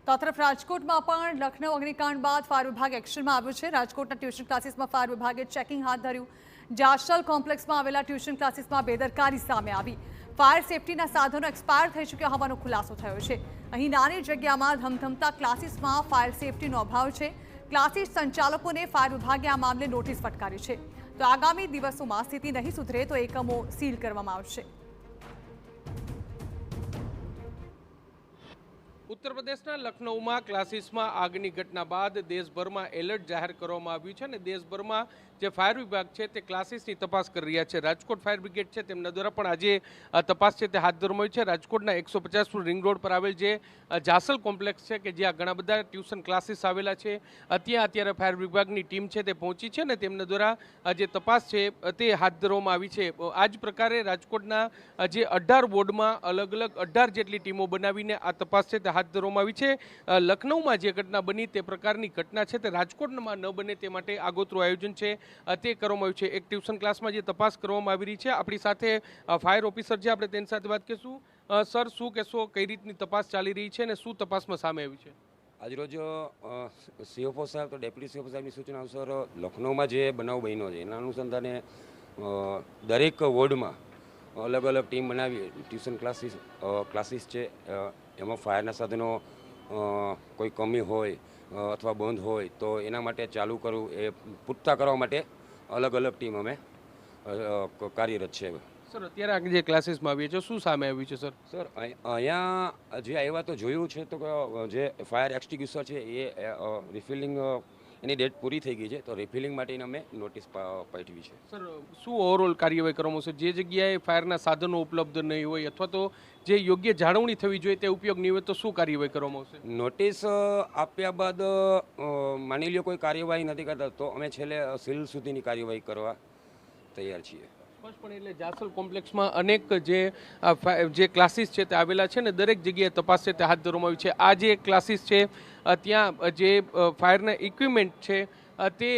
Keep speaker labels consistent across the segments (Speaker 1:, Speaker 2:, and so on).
Speaker 1: તો આ તરફ રાજકોટમાં પણ લખનઉ અગ્નિકાંડ બાદ ફાયર વિભાગ એક્શનમાં આવ્યું છે। રાજકોટના ટ્યુશન ક્લાસીસમાં ફાયર વિભાગે ચેકિંગ હાથ ધર્યું। જાશલ કોમ્પ્લેક્સમાં આવેલા ટ્યુશન ક્લાસીસમાં બેદરકારી સામે આવી। ફાયર સેફટીના સાધનો એક્સપાયર થઈ ચૂક્યા હોવાનો ખુલાસો થયો છે। અહીં નાની જગ્યામાં ધમધમતા ક્લાસીસમાં ફાયર સેફટીનો અભાવ છે। ક્લાસીસ સંચાલકોને ફાયર વિભાગે આ મામલે નોટિસ ફટકારી છે। તો આગામી દિવસોમાં સ્થિતિ નહીં સુધરે તો એકમો સીલ કરવામાં આવશે।
Speaker 2: उत्तर प्रदेशના લખનૌમાં ક્લાસીસમાં આગની ઘટના બાદ દેશભરમાં એલર્ટ જાહેર કરવામાં આવ્યું છે અને દેશભરમાં જે ફાયર વિભાગ છે તે ક્લાસીસની તપાસ કરી રહ્યા છે। રાજકોટ ફાયર બ્રિગેડ છે તેમના દ્વારા પણ આજે તપાસ છે તે હાથ ધરવામાં આવી છે। રાજકોટના 150 ફૂટ રિંગ રોડ પર આવેલ જે જાસલ કોમ્પ્લેક્સ છે કે જ્યાં ઘણા બધા ટ્યુશન ક્લાસીસ આવેલા છે, ત્યાં અત્યારે ફાયર વિભાગની ટીમ છે તે પહોંચી છે અને તેમના દ્વારા જે તપાસ છે તે હાથ ધરવામાં આવી છે। આ જ પ્રકારે રાજકોટના જે 18 વોર્ડમાં અલગ અલગ 18 જેટલી ટીમો બનાવીને આ તપાસ છે તે હાથ ધરવામાં આવી છે। લખનૌમાં જે ઘટના બની તે પ્રકારની ઘટના છે તે રાજકોટમાં ન બને તે માટે આગોતરું આયોજન છે તે કરવામાં આવ્યું છે। એક ટ્યુશન ક્લાસમાં જે તપાસ કરવામાં આવી રહી છે, આપણી સાથે ફાયર ઓફિસર છે, આપણે તેની સાથે વાત કરીશું। સર, શું કહેશો, કઈ રીતની તપાસ ચાલી રહી છે અને શું તપાસમાં સામે આવ્યું છે?
Speaker 3: આજરોજ સીઓફઓ સાહેબ તો ડેપ્યુટી સીઓફઓ સાહેબની સૂચના અનુસાર લખનૌમાં જે બનાવ બન્યો છે એના અનુસંધાને દરેક વોર્ડમાં અલગ અલગ ટીમ બનાવી ટ્યુશન ક્લાસીસ છે એમાં ફાયરના સાધનો કોઈ કમી હોય અથવા બંધ હોય તો એના માટે ચાલુ કરવું એ પૂરતા કરવા માટે અલગ અલગ ટીમ અમે કાર્યરત છે।
Speaker 2: સર, અત્યારે જે ક્લાસીસમાં આવીએ છીએ શું સામે આવ્યું છે?
Speaker 3: સર અહીંયા જે આવ્યા તો જોયું છે તો જે ફાયર એક્સટિંગ્યુશર છે એ રિફિલિંગ એની ડેટ પૂરી થઈ ગઈ છે તો રિફિલિંગ માટેની અમે નોટિસ પાઠવી છે।
Speaker 2: સર, શું ઓવરઓલ કાર્યવાહી કરવામાં આવશે? જે જગ્યાએ ફાયરના સાધનો ઉપલબ્ધ નહીં હોય અથવા તો જે યોગ્ય જાળવણી થવી જોઈએ તે ઉપયોગ નહીં હોય તો શું કાર્યવાહી કરવામાં આવશે?
Speaker 3: નોટિસ આપ્યા બાદ માની લ્યો કોઈ કાર્યવાહી નથી કરતા તો અમે છેલ્લે સીલ સુધીની કાર્યવાહી કરવા તૈયાર છીએ।
Speaker 2: સ્પષ્ટપણે એટલે જાસલ કોમ્પ્લેક્સમાં અનેક જે ક્લાસીસ છે તે આવેલા છે ને દરેક જગ્યાએ તપાસ છે તે હાથ ધરવામાં આવી છે। આ જે ક્લાસીસ છે ત્યાં જે ફાયરના ઇક્વિપમેન્ટ છે તે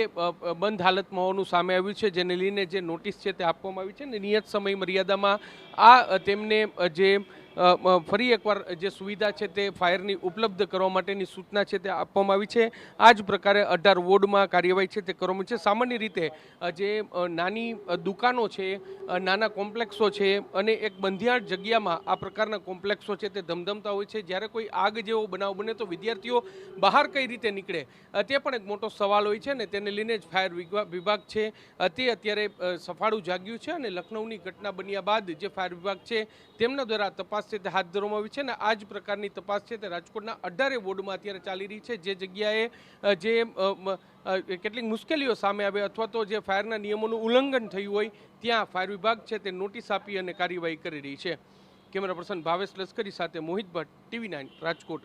Speaker 2: બંધ હાલતમાં હોવાનું સામે આવ્યું છે, જેને લઈને જે નોટિસ છે તે આપવામાં આવી છે ને નિયત સમય મર્યાદામાં આ તેમને જે ફરી એકવાર જે સુવિધા છે તે ફાયરની ઉપલબ્ધ કરવા માટેની સૂચના છે તે આપવામાં આવી છે। આ જ પ્રકારે 18 વોર્ડમાં કાર્યવાહી છે તે કરવામાં છે। સામાન્ય રીતે જે નાની દુકાનો છે, નાના કોમ્પ્લેક્સો છે અને એક બંધિયાળ જગ્યામાં આ પ્રકારના કોમ્પ્લેક્સો છે તે ધમધમતા હોય છે। જ્યારે કોઈ આગ જેવો બનાવ બને તો વિદ્યાર્થીઓ બહાર કઈ રીતે નીકળે તે પણ એક મોટો સવાલ હોય છે ને તેને લઈને જ ફાયર વિભાગ છે તે અત્યારે સફાળું જાગ્યું છે અને લખનૌની ઘટના બન્યા બાદ જે ફાયર વિભાગ છે તેમના દ્વારા તપાસ છે તે હાથ ધરવામાં આવી છે ને આ જ પ્રકારની તપાસ છે તે રાજકોટના 18 વોર્ડમાં અત્યારે ચાલી રહી છે। જે જગ્યાએ જે કેટલીક મુશ્કેલીઓ સામે આવે અથવા તો જે ફાયરના નિયમોનું ઉલ્લંઘન થયું હોય ત્યાં ફાયર વિભાગ છે તે નોટિસ આપી અને કાર્યવાહી કરી રહી છે। કેમેરા પર્સન ભાવેશ લશ્કરી સાથે મોહિત ભટ્ટ, TV9 રાજકોટ।